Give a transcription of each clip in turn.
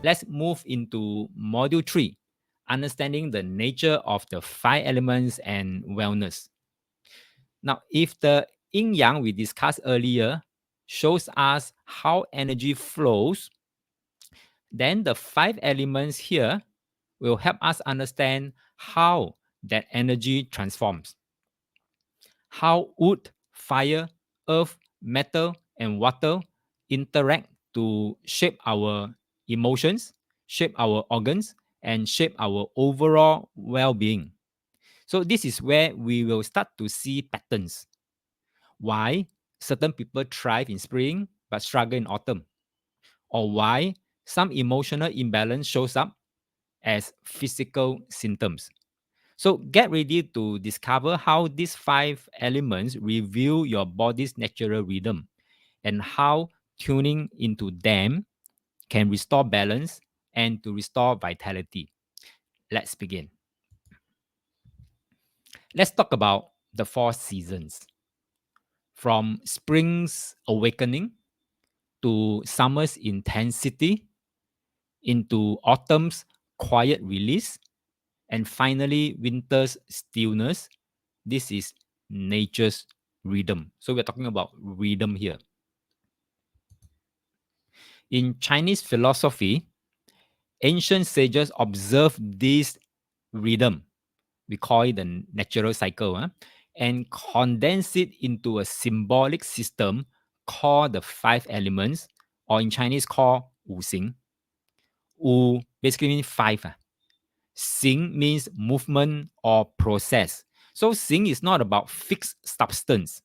Let's move into module 3, understanding the nature of the 5 elements and wellness. Now, if the yin yang we discussed earlier shows us how energy flows, then the 5 elements here will help us understand how that energy transforms. How wood, fire, earth, metal, and water interact to shape our emotions, shape our organs, and shape our overall well being. So, this is where we will start to see patterns. Why certain people thrive in spring but struggle in autumn, or why some emotional imbalance shows up as physical symptoms. So get ready to discover how these 5 elements reveal your body's natural rhythm and how tuning into them can restore balance and to restore vitality. Let's begin. Let's talk about the 4 seasons. From spring's awakening to summer's intensity, into autumn's quiet release, and finally winter's stillness. This is nature's rhythm. So we're talking about rhythm here. In Chinese philosophy, ancient sages observed this rhythm. We call it the natural cycle, and condense it into a symbolic system called the 5 elements, or in Chinese called Wu Xing. Wu basically means 5. Xing means movement or process. So Xing is not about fixed substance.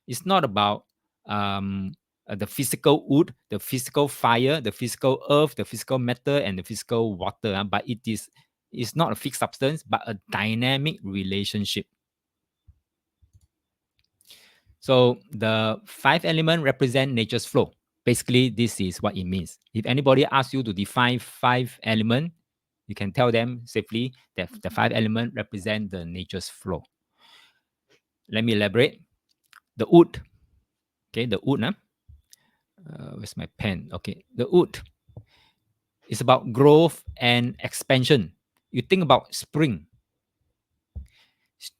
It's not about the physical wood, the physical fire, the physical earth, the physical metal, and the physical water. But it's not a fixed substance, but a dynamic relationship. So the 5 elements represent nature's flow. Basically, this is what it means. If anybody asks you to define 5 elements, you can tell them safely that the 5 elements represent the nature's flow. Let me elaborate. The wood, okay, the wood, where's my pen? Okay, the wood is about growth and expansion. You think about spring,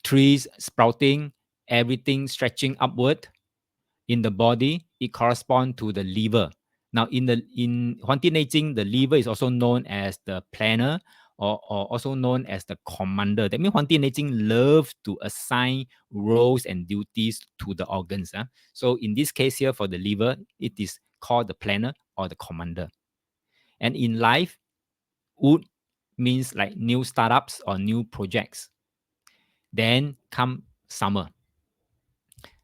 trees sprouting, everything stretching upward. In the body, it corresponds to the liver. Now, in Huangdi Neijing, the liver is also known as the planner, or also known as the commander. That means Huangdi Neijing loves to assign roles and duties to the organs. So in this case here, for the liver, it is called the planner or the commander. And in life, wood means like new startups or new projects. Then come summer.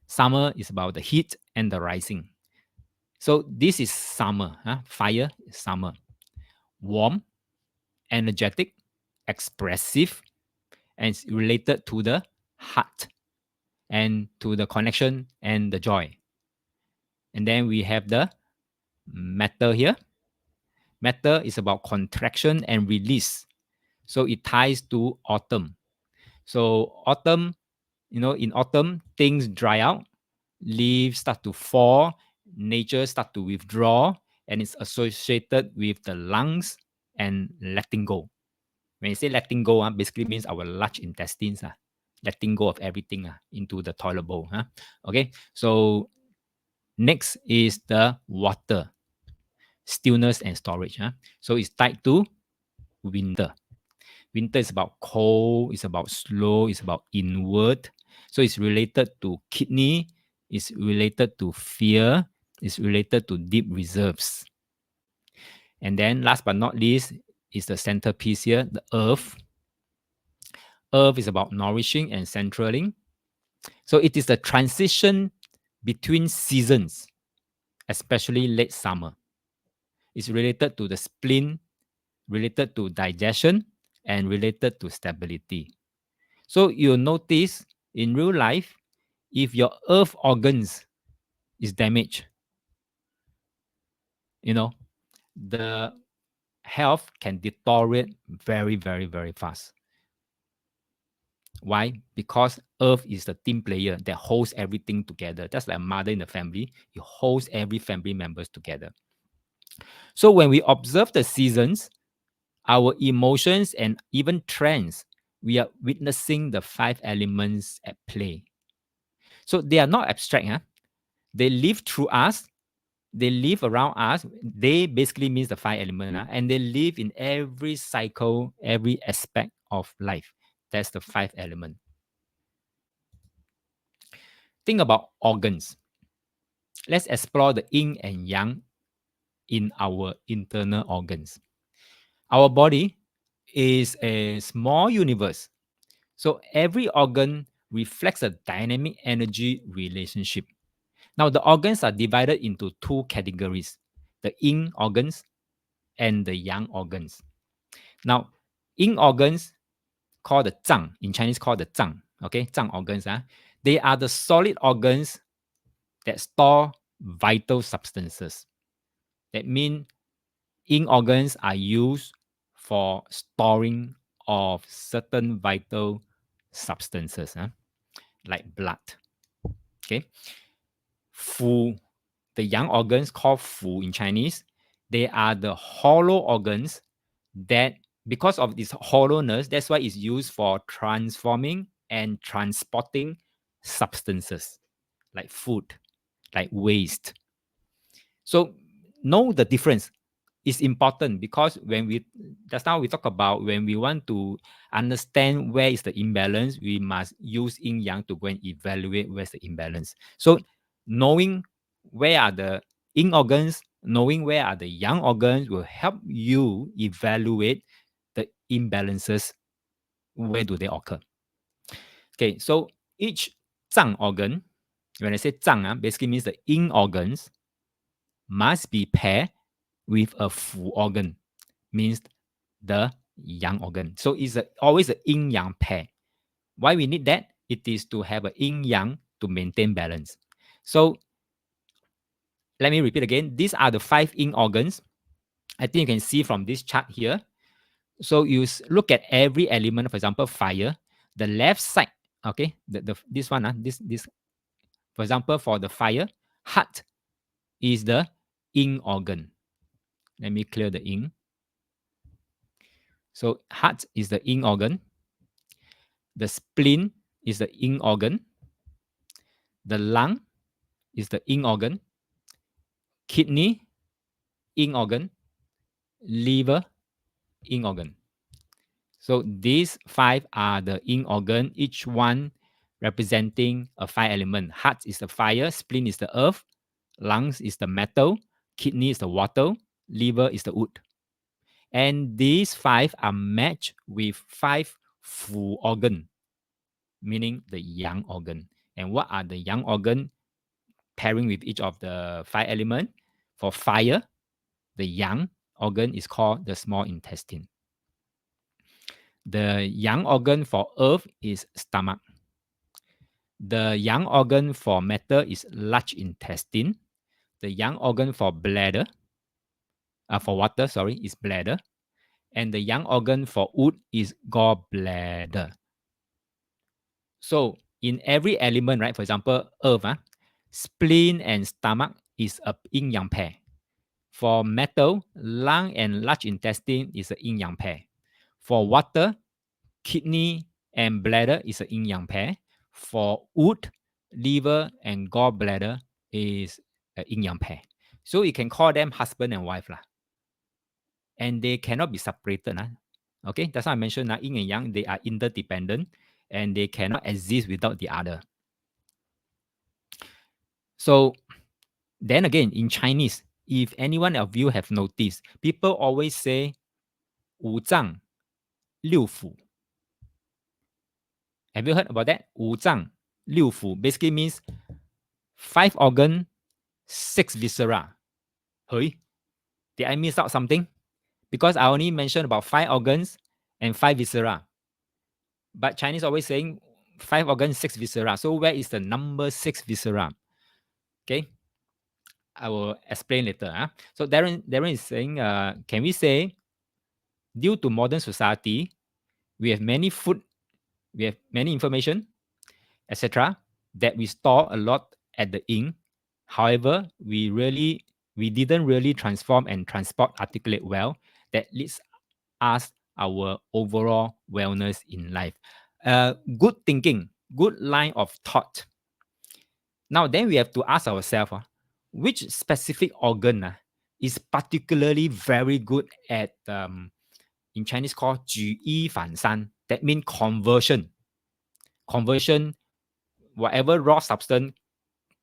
Summer is about the heat and the rising. So this is summer. Fire is summer. Warm, energetic, expressive, and it's related to the heart and to the connection and the joy. And then we have the metal here. Metal is about contraction and release. So it ties to autumn. So autumn, in autumn, things dry out, leaves start to fall, nature start to withdraw, and it's associated with the lungs and letting go. When you say letting go, basically means our large intestines, letting go of everything into the toilet bowl. Okay, so next is the water, stillness and storage. So it's tied to winter. Winter is about cold, it's about slow, it's about inward. So it's related to kidney, it's related to fear, it's related to deep reserves. And then last but not least is the centerpiece here, the earth. Earth is about nourishing and centraling. So it is the transition between seasons, especially late summer. It's related to the spleen, related to digestion, and related to stability. So you'll notice in real life, if your earth organs is damaged, the health can deteriorate very, very, very fast. Why? Because earth is the team player that holds everything together. That's like a mother in the family. It holds every family members together. So when we observe the seasons, our emotions and even trends, we are witnessing the five elements at play. So they are not abstract. Huh? They live through us. They live around us. They basically means the five elements, and they live in every cycle, every aspect of life. That's the five element. Think about organs. Let's explore the yin and yang in our internal organs. Our body is a small universe. So every organ reflects a dynamic energy relationship. Now, the organs are divided into two categories, the yin organs and the yang organs. Now, yin organs called the zang, in Chinese called the zang, okay, zang organs, they are the solid organs that store vital substances. That means yin organs are used for storing of certain vital substances, like blood. Okay. Fu, the yang organs called fu in Chinese, they are the hollow organs that, because of this hollowness, that's why it's used for transforming and transporting substances like food, like waste. So know the difference. Is important because when we just now we talk about when we want to understand where is the imbalance, we must use yin yang to go and evaluate where's the imbalance. So knowing where are the yin organs, knowing where are the yang organs will help you evaluate the imbalances. Where do they occur? Okay, so each zang organ, when I say zang, basically means the yin organs must be paired with a fu organ, means the yang organ. So it's always a yin yang pair. Why we need that? It is to have a yin yang to maintain balance. So let me repeat again. These are the five yin organs. I think you can see from this chart here. So you look at every element, for example, fire, the left side, okay, this one, this, for example, for the fire, heart is the yin organ. Let me clear the yin. So heart is the yin organ. The spleen is the yin organ. The lung is the yin organ. Kidney, yin organ. Liver, yin organ. So these five are the yin organ, each one representing a five element. Heart is the fire, spleen is the earth, lungs is the metal, kidney is the water, liver is the wood. And these five are matched with five fu organ, meaning the yang organ. And what are the yang organ pairing with each of the five elements? For fire, the yang organ is called the small intestine. The yang organ for earth is stomach. The yang organ for metal is large intestine. The yang organ for bladder, for water, is bladder. And the yang organ for wood is gallbladder. So in every element, right, for example, earth, spleen and stomach is a yin yang pair. For metal, lung and large intestine is a yin yang pair. For water, kidney and bladder is a yin yang pair. For wood, liver and gallbladder is a yin yang pair. So you can call them husband and wife. And they cannot be separated. Okay, that's why I mentioned yin and yang, they are interdependent and they cannot exist without the other. So then again, in Chinese, if anyone of you have noticed, people always say 五脏六腑. Have you heard about that? 五脏六腑 basically means 5 organ, 6 viscera. Hey, did I miss out something? Because I only mentioned about 5 organs and 5 viscera. But Chinese always saying 5 organs, 6 viscera. So where is the number 6 viscera? Okay, I will explain later. So Darren is saying, can we say, due to modern society, we have many food, we have many information, etc., that we store a lot at the yin. However, we really we didn't really transform and transport articulate well, that leads us our overall wellness in life. Good thinking, good line of thought. Now, then we have to ask ourselves, which specific organ is particularly very good at, in Chinese called 举一反三. That means conversion. Conversion, whatever raw substance,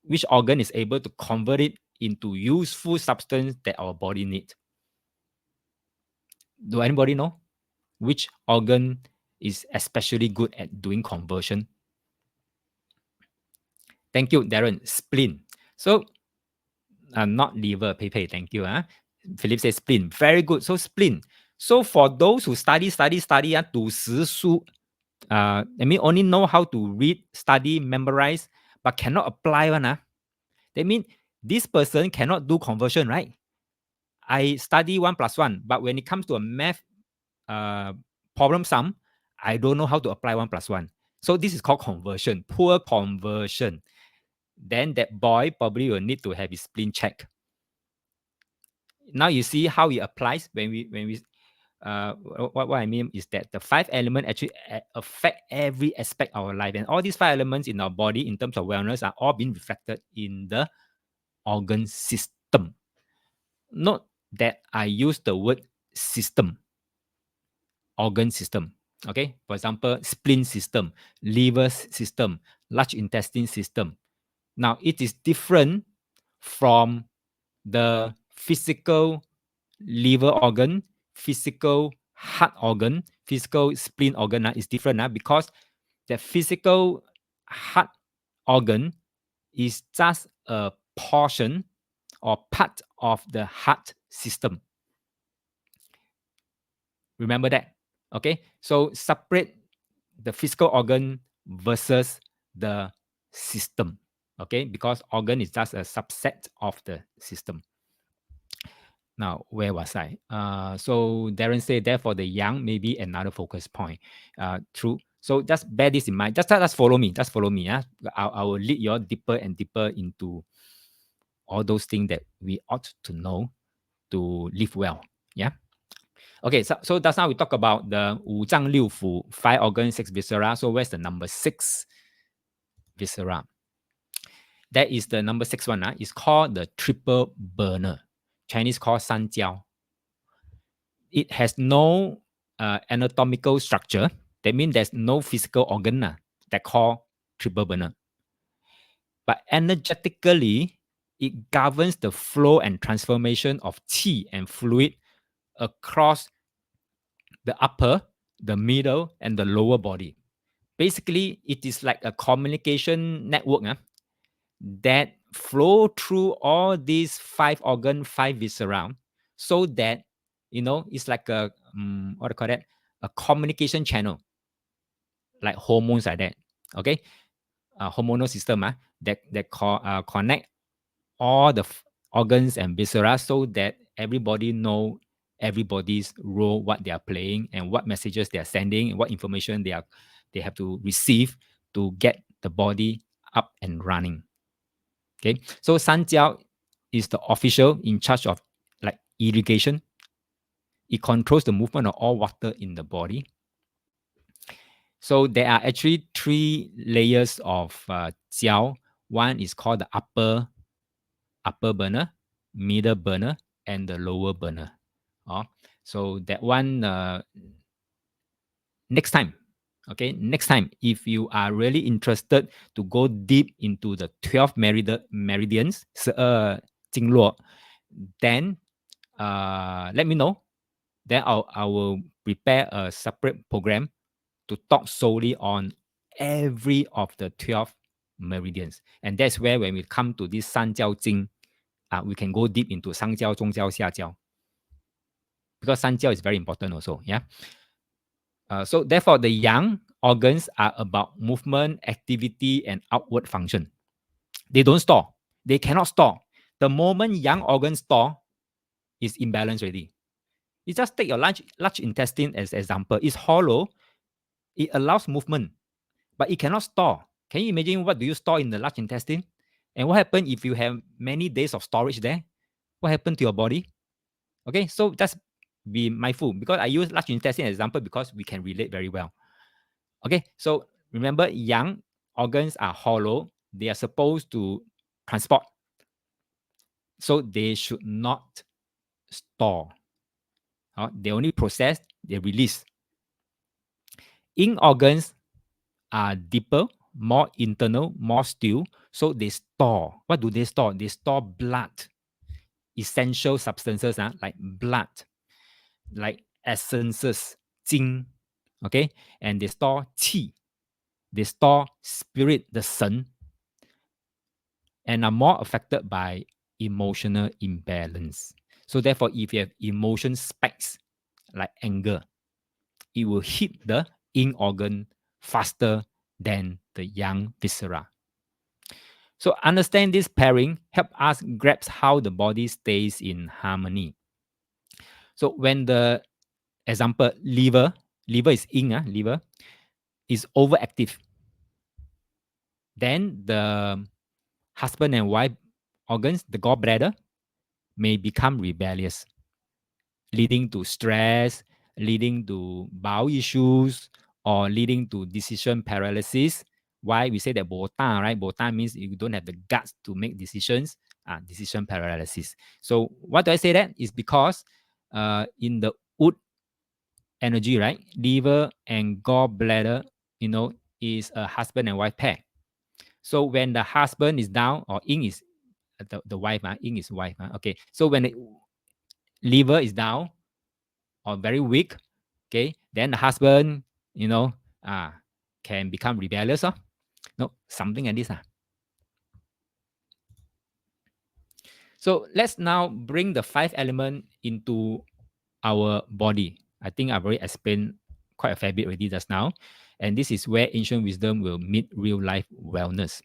which organ is able to convert it into useful substance that our body needs. Do anybody know which organ is especially good at doing conversion? Thank you, Darren. Spleen. So, not liver, Pepe, thank you. Philip says spleen. Very good. So, spleen. So, for those who study, 读识书, I mean, only know how to read, study, memorize, but cannot apply one. That means this person cannot do conversion, right? I study 1 + 1, but when it comes to a math problem sum, I don't know how to apply 1 + 1. So this is called conversion, poor conversion. Then that boy probably will need to have his spleen checked. Now you see how it applies when we what I mean is that the 5 elements actually affect every aspect of our life, and all these 5 elements in our body in terms of wellness are all being reflected in the organ system. Note that I use the word system, organ system. Okay, for example, spleen system, liver system, large intestine system. Now it is different from the physical liver organ, physical heart organ, physical spleen organ is different because the physical heart organ is just a portion or part of the heart system. Remember that. Okay, so separate the physical organ versus the system. Okay, because organ is just a subset of the system. Now, where was I? So Darren said, therefore, the young may be another focus point. True. So just bear this in mind. Just follow me. Just follow me. I will lead you all deeper and deeper into all those things that we ought to know to live well. Yeah. Okay. So that's now we talk about the 五脏六腑, 5 organs, 6 viscera. So where's the number 6 viscera? That is the number 6 one. It's called the triple burner. Chinese called 三焦. It has no anatomical structure. That means there's no physical organ that called triple burner. But energetically, it governs the flow and transformation of qi and fluid across the upper, the middle, and the lower body. Basically, it is like a communication network that flow through all these 5 organs, 5 viscera, so that, it's like a, what do you call that? A communication channel, like hormones like that. Okay, hormonal system that connect all the organs and viscera so that everybody know everybody's role, what they are playing, and what messages they are sending, and what information they have to receive to get the body up and running. Okay, so Sanjiao is the official in charge of like irrigation. It controls the movement of all water in the body. So there are actually 3 layers of jiao. One is called the upper burner, middle burner, and the lower burner. So that one, next time, if you are really interested to go deep into the 12 meridians, 12经络, then let me know. Then I will prepare a separate program to talk solely on every of the 12 meridians. And that's where when we come to this 三焦经, we can go deep into 上焦, 中焦, 下焦. Because 三焦 is very important also. Yeah. So therefore, the yang organs are about movement, activity, and outward function. They don't store. They cannot store. The moment yang organs store, is imbalanced already. You just take your large intestine as example. It's hollow. It allows movement, but it cannot store. Can you imagine what do you store in the large intestine? And what happens if you have many days of storage there? what happened to your body? Okay, so just be mindful, because I use large intestine as example because we can relate very well. Okay, so remember, young organs are hollow. They are supposed to transport, so they should not store. They only process, they release. Yin organs are deeper, more internal, more still, so they store. What do they store? They store blood, essential substances, like blood, like essences, jing, okay? And they store qi, they store spirit, the sun, and are more affected by emotional imbalance. So therefore, if you have emotion spikes like anger, it will hit the yin organ faster than the yang viscera. So understand this pairing help us grasp how the body stays in harmony. So when the example liver is yin, liver is overactive, then the husband and wife organs, the gallbladder, may become rebellious, leading to stress, leading to bowel issues, or leading to decision paralysis. Why we say that bota, right? Bota means you don't have the guts to make decisions, decision paralysis. So what do I say that? Is because in the wood energy, right? Liver and gallbladder, is a husband and wife pair. So when the husband is down, or yin is the wife, yin is wife. Okay. So when the liver is down or very weak, okay, then the husband, can become rebellious. No, something like this. So let's now bring the 5 element into our body. I think I've already explained quite a fair bit already just now. And this is where ancient wisdom will meet real life wellness.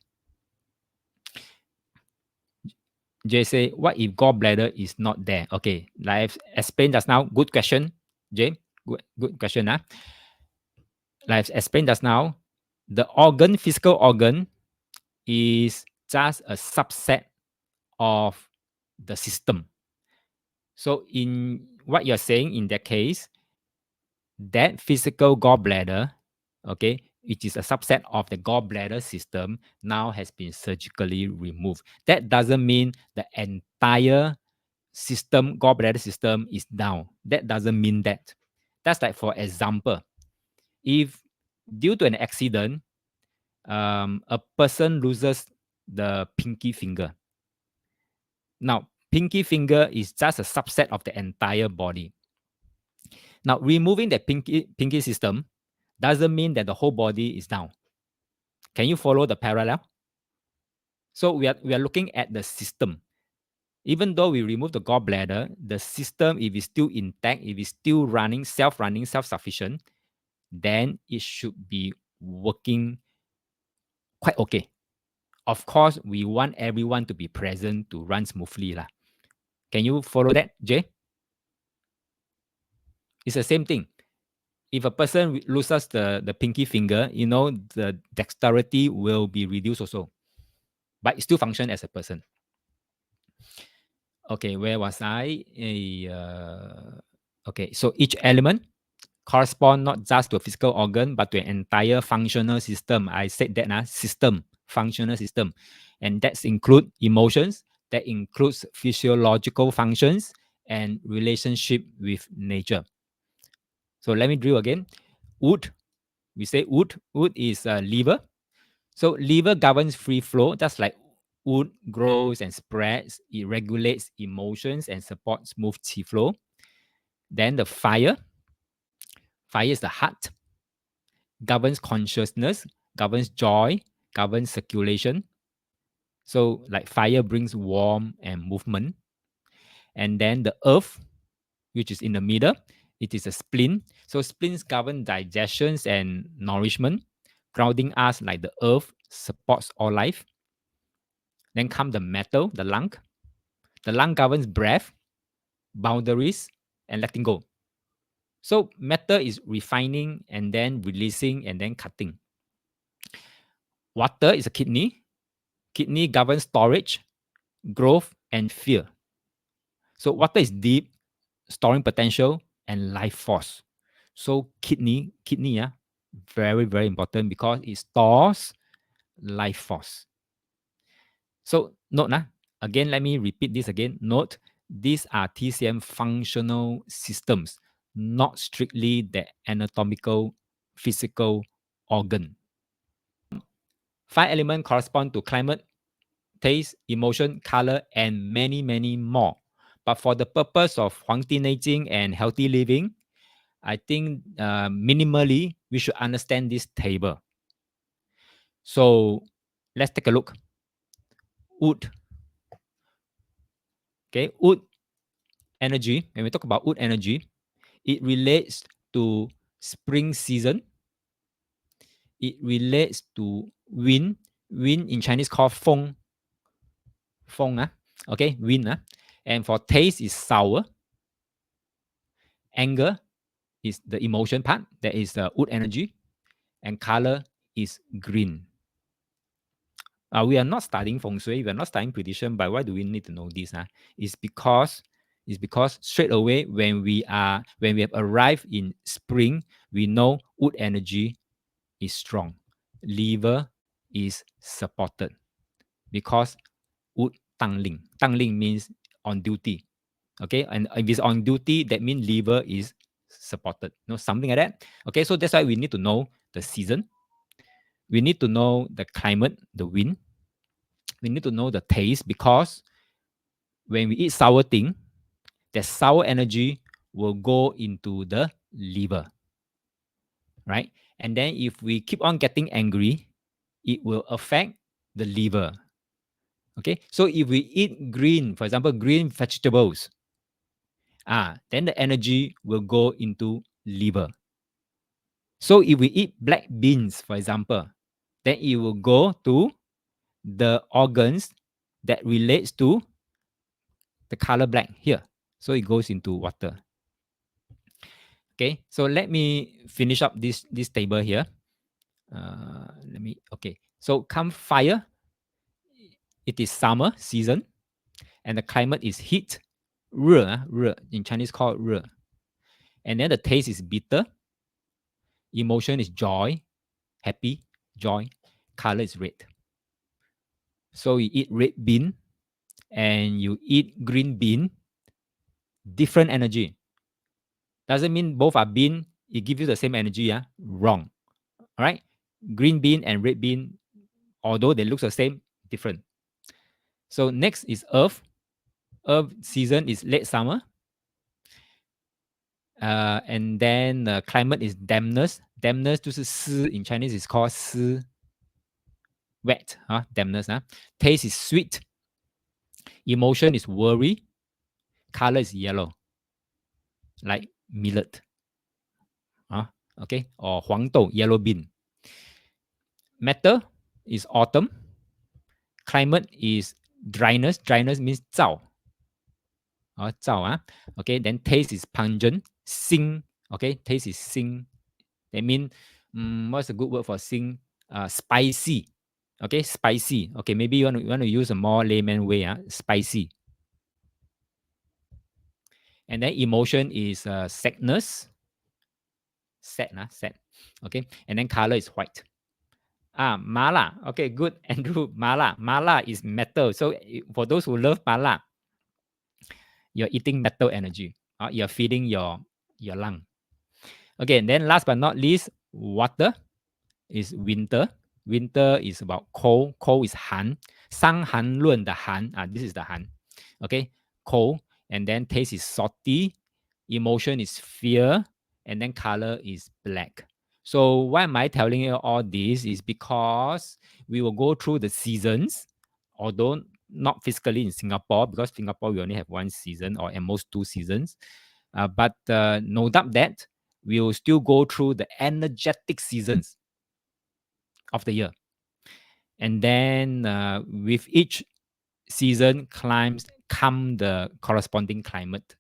Jay say, what if gallbladder is not there? Okay, like I've explained just now. Good question, Jay. Good question. Like I've explained just now, the organ, physical organ, is just a subset of the system. So in what you're saying in that case, that physical gallbladder, okay, which is a subset of the gallbladder system, now has been surgically removed. That doesn't mean the entire system, gallbladder system, is down. That doesn't mean that. That's like, for example, if due to an accident, a person loses the pinky finger. Now, pinky finger is just a subset of the entire body. Now, removing the pinky system doesn't mean that the whole body is down. Can you follow the parallel? So we are looking at the system. Even though we remove the gallbladder, the system, if it's still intact, if it's still running, self-sufficient, then it should be working quite okay. Of course, we want everyone to be present to run smoothly. Can you follow that, Jay? It's the same thing. If a person loses the pinky finger, the dexterity will be reduced also, but it still function as a person. Okay, where was I? Okay, so each element correspond not just to a physical organ, but to an entire functional system. I said that system, functional system. And that include emotions, that includes physiological functions and relationship with nature. So let me drill again. Wood, we say wood is liver. So liver governs free flow, just like wood grows and spreads. It regulates emotions and supports smooth qi flow. Then the fire is the heart, governs consciousness, governs joy, governs circulation. So like fire brings warmth and movement. And then the earth, which is in the middle, it is a spleen. So spleens govern digestions and nourishment, grounding us like the earth supports all life. Then come the metal, the lung. The lung governs breath, boundaries, and letting go. So metal is refining and then releasing and then cutting. Water is a kidney. Kidney governs storage, growth, and fear. So water is deep, storing potential and life force. So kidney, very, very important because it stores life force. So note, again, let me repeat this again. Note, these are TCM functional systems, not strictly the anatomical, physical organ. 5 elements correspond to climate, taste, emotion, color, and many, many more. But for the purpose of 黄帝内经 and healthy living, I think minimally we should understand this table. So let's take a look. Wood. Okay, wood energy. When we talk about wood energy, it relates to spring season. It relates to wind. Wind in Chinese called feng. Feng, okay, wind. And for taste is sour. Anger is the emotion part. That is the wood energy. And color is green. We are not studying feng shui, we are not studying prediction, but why do we need to know this? It's because straight away when we have arrived in spring, we know wood energy is strong. Liver is supported because wood tangling. Tangling means on duty. Okay, and if it's on duty, that means liver is supported. Something like that. Okay, so that's why we need to know the season. We need to know the climate, the wind. We need to know the taste because when we eat sour thing, that sour energy will go into the liver, right? And then if we keep on getting angry, it will affect the liver. Okay, so if we eat green, for example, green vegetables, then the energy will go into liver. So if we eat black beans, for example, then it will go to the organs that relates to the color black here. So it goes into water. Okay, so let me finish up this table here. So campfire, it is summer season, and the climate is heat, 热, in Chinese called 热. And then the taste is bitter, emotion is joy, happy, joy, color is red. So you eat red bean and you eat green bean, different energy. Doesn't mean both are bean, it gives you the same energy. Wrong. All right. Green bean and red bean, although they look the same, different. So next is earth. Earth season is late summer. And then climate is dampness. Dampness 就是湿 in Chinese is called 湿 wet. Dampness. Taste is sweet. Emotion is worry. Color is yellow, like millet. Okay, or 黄豆 yellow bean. Matter is autumn. Climate is dryness. Dryness means 燥. 燥. Okay, then taste is pungent. Sing. Okay, taste is sing. That means, what's a good word for sing? Spicy. Okay, spicy. Okay, maybe you want to use a more layman way. Spicy. And then emotion is sadness. Sad. Okay, and then color is white. Mala. Okay, good, Andrew. Mala. Mala is metal. So for those who love mala, you're eating metal energy. You're feeding your lung. Okay, and then last but not least, water is winter. Winter is about cold. Cold is Han. 伤寒论 的寒. This is the Han. Okay, cold. And then taste is salty. Emotion is fear. And then color is black. So why am I telling you all this is because we will go through the seasons, although not physically in Singapore, because Singapore we only have one season or at most 2 seasons. But no doubt that we will still go through the energetic seasons of the year. And then with each season come the corresponding climate,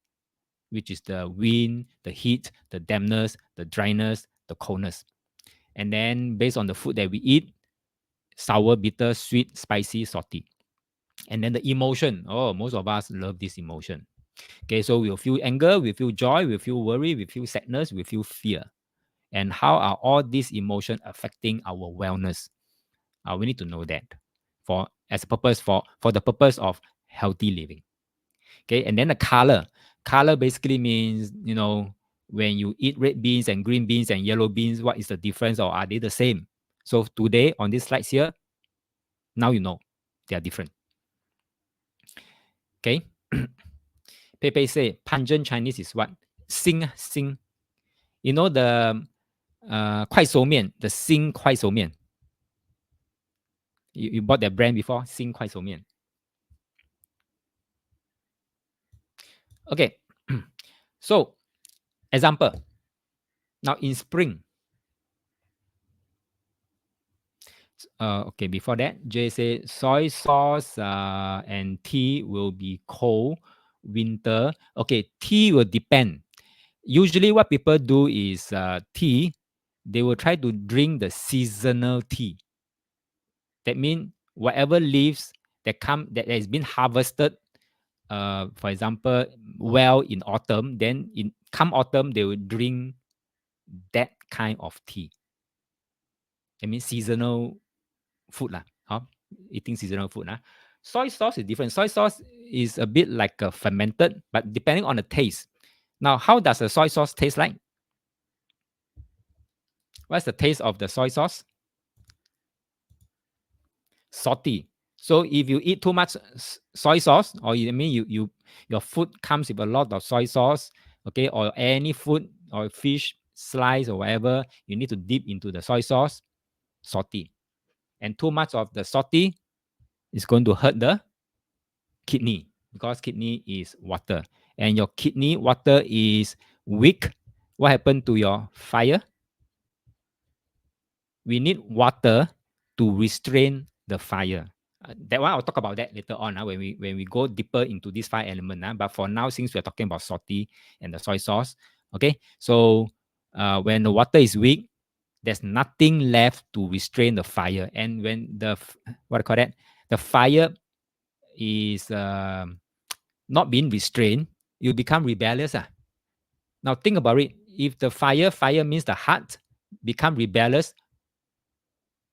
which is the wind, the heat, the dampness, the dryness, the coldness. And then based on the food that we eat, sour, bitter, sweet, spicy, salty. And then the emotion. Most of us love this emotion. Okay, so we'll feel anger, we feel joy, we feel worry, we feel sadness, we feel fear. And how are all these emotions affecting our wellness? We need to know that for as a purpose for the purpose of healthy living. Okay, and then the color. Color basically means, when you eat red beans and green beans and yellow beans, what is the difference, or are they the same? So today on these slides here, now you know they are different. Okay. Pepe say pungent Chinese is what? Sing. You know the 快熟面, the Sing 快熟面. You bought that brand before? Sing 快熟面. Okay. So, example. Now in spring, okay, before that, Jay said soy sauce and tea will be cold winter. Okay, tea will depend. Usually, what people do is tea, they will try to drink the seasonal tea. That means whatever leaves that has been harvested, for example, well in autumn, then in come autumn they will drink that kind of tea. That means seasonal food lah. Eating seasonal food lah. Soy sauce is different. Soy sauce is a bit like a fermented, but depending on the taste. Now, how does a soy sauce taste like? What's the taste of the soy sauce? Salty. So if you eat too much soy sauce, or your food comes with a lot of soy sauce, okay, or any food or fish slice or whatever, you need to dip into the soy sauce, salty. And too much of the salty is going to hurt the kidney, because kidney is water. And your kidney water is weak. What happened to your fire? We need water to restrain the fire. That one I'll talk about that later on when we go deeper into this 5 element. But for now, since we're talking about salty and the soy sauce, okay. So when the water is weak, there's nothing left to restrain the fire. And when the the fire is not being restrained, you become rebellious. Now think about it. If the fire means the heart become rebellious,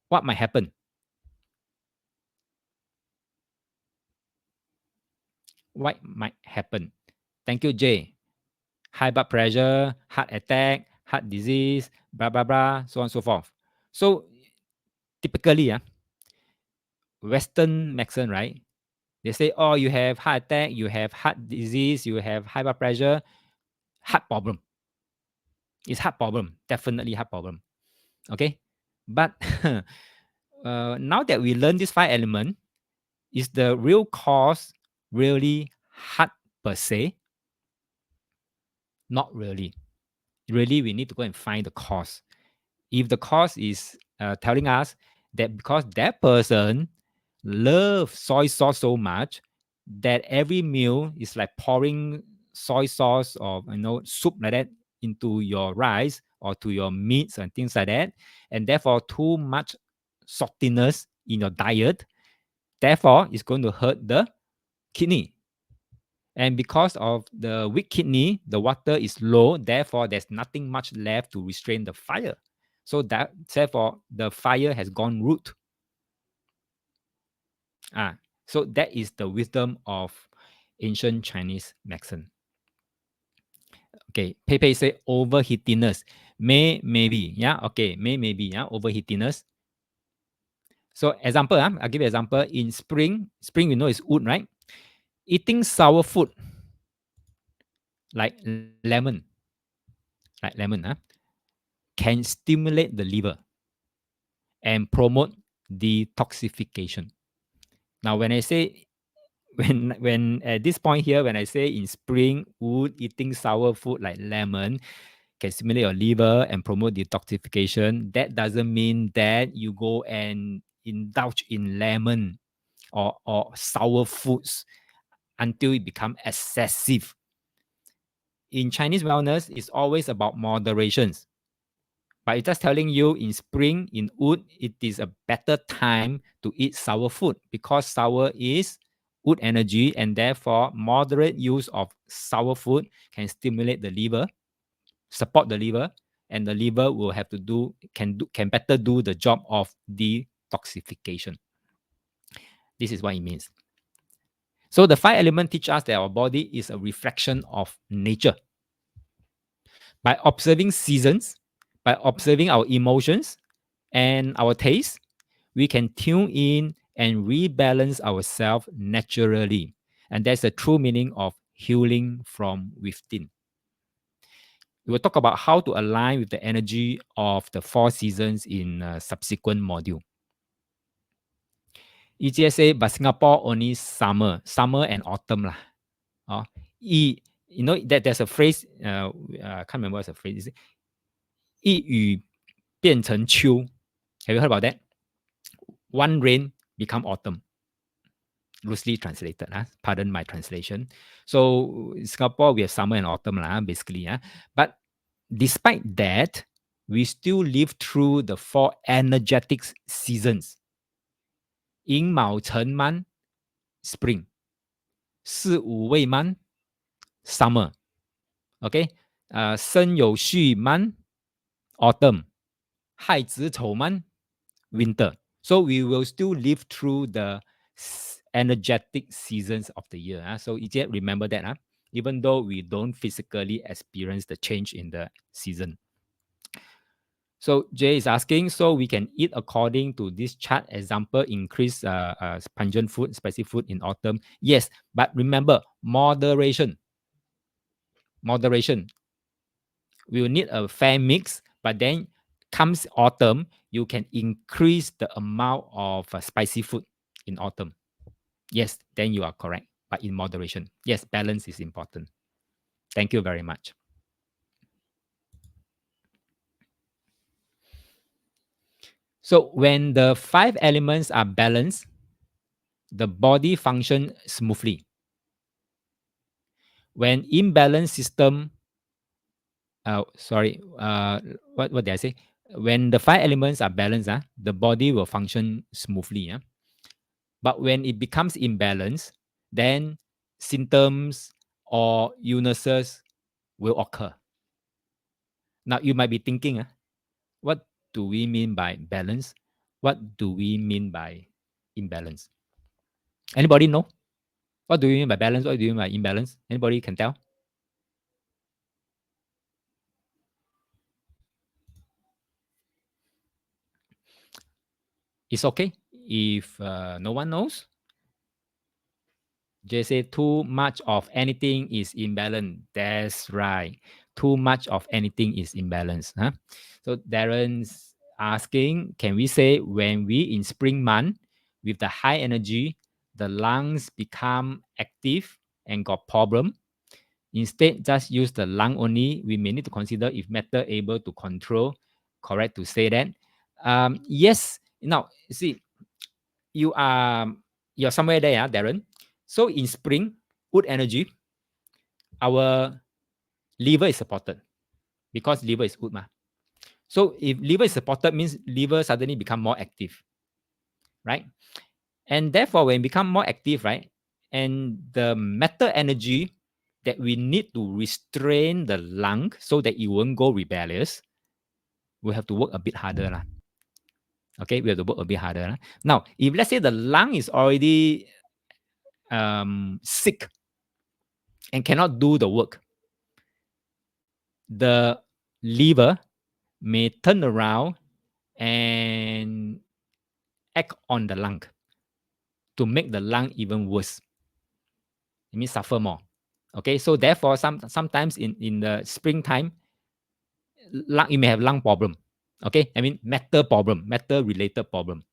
what might happen? What might happen? Thank you, Jay. High blood pressure, heart attack, heart disease, blah, blah, blah, so on and so forth. So typically, Western medicine, right? They say, oh, you have heart attack, you have heart disease, you have high blood pressure, heart problem. It's heart problem, definitely heart problem. Okay? But now that we learn this 5 element, is the real cause really heart per se? Not really. Really, we need to go and find the cause. If the cause is telling us that because that person loves soy sauce so much that every meal is like pouring soy sauce or soup like that into your rice or to your meats and things like that, and therefore too much saltiness in your diet, therefore it's going to hurt the kidney. And because of the weak kidney, the water is low, therefore there's nothing much left to restrain the fire. So that therefore the fire has gone root. So that is the wisdom of ancient Chinese medicine. Okay, Pepe say overheatiness. Maybe. Yeah, okay, maybe. Yeah, overheatiness. So example, I'll give you an example. In spring we know is wood, right? Eating sour food like lemon, can stimulate the liver and promote detoxification. Now, when I say when at this point here, when I say in spring, wood eating sour food like lemon can stimulate your liver and promote detoxification, that doesn't mean that you go and indulge in lemon or sour foods until it becomes excessive. In Chinese wellness, it's always about moderations. But it's just telling you in spring, in wood, it is a better time to eat sour food because sour is wood energy, and therefore moderate use of sour food can stimulate the liver, support the liver, and the liver will have to can better do the job of detoxification. This is what it means. So the five elements teach us that our body is a reflection of nature. By observing seasons, by observing our emotions and our taste, we can tune in and rebalance ourselves naturally. And that's the true meaning of healing from within. We will talk about how to align with the energy of the four seasons in a subsequent module. EGSA, but Singapore only summer and autumn lah. You know that there's a phrase, I can't remember what's the phrase. 一雨变成秋. Have you heard about that? One rain become autumn. Loosely translated, pardon my translation. So Singapore, we have summer and autumn, basically. But despite that, we still live through the four energetic seasons. 寅卯辰满 spring. 四五未满 summer. Okay? 申酉戌满 autumn. 亥子丑满 winter. So we will still live through the energetic seasons of the year. So remember that. Even though we don't physically experience the change in the season. So Jay is asking, so we can eat according to this chart example, increase pungent food, spicy food in autumn. Yes, but remember, moderation. Moderation. We will need a fair mix, but then comes autumn, you can increase the amount of spicy food in autumn. Yes, then you are correct, but in moderation. Yes, balance is important. Thank you very much. So when the five elements are balanced, the body functions smoothly. When imbalanced system, what did I say? When the five elements are balanced, the body will function smoothly. But when it becomes imbalanced, then symptoms or illnesses will occur. Now you might be thinking, what do we mean by balance? What do we mean by imbalance? Anybody know? What do you mean by balance? What do you mean by imbalance? Anybody can tell? It's okay if no one knows. Jay say too much of anything is imbalance. That's right. Too much of anything is imbalance. So Darren's asking, can we say when we in spring month with the high energy, the lungs become active and got problem? Instead, just use the lung only. We may need to consider if matter able to control. Correct to say that. Yes. Now, see, you're somewhere there, Darren. So in spring, wood energy, our liver is supported because liver is wood. So if liver is supported, means liver suddenly become more active, right? And therefore, when it become more active, right, and the metal energy that we need to restrain the lung so that it won't go rebellious, we have to work a bit harder. Okay, we have to work a bit harder. Now, if let's say the lung is already sick and cannot do the work, the liver may turn around and act on the lung to make the lung even worse. It means suffer more. Okay, so therefore, sometimes in the springtime, you may have lung problem. Okay, I mean metal problem, metal related problem.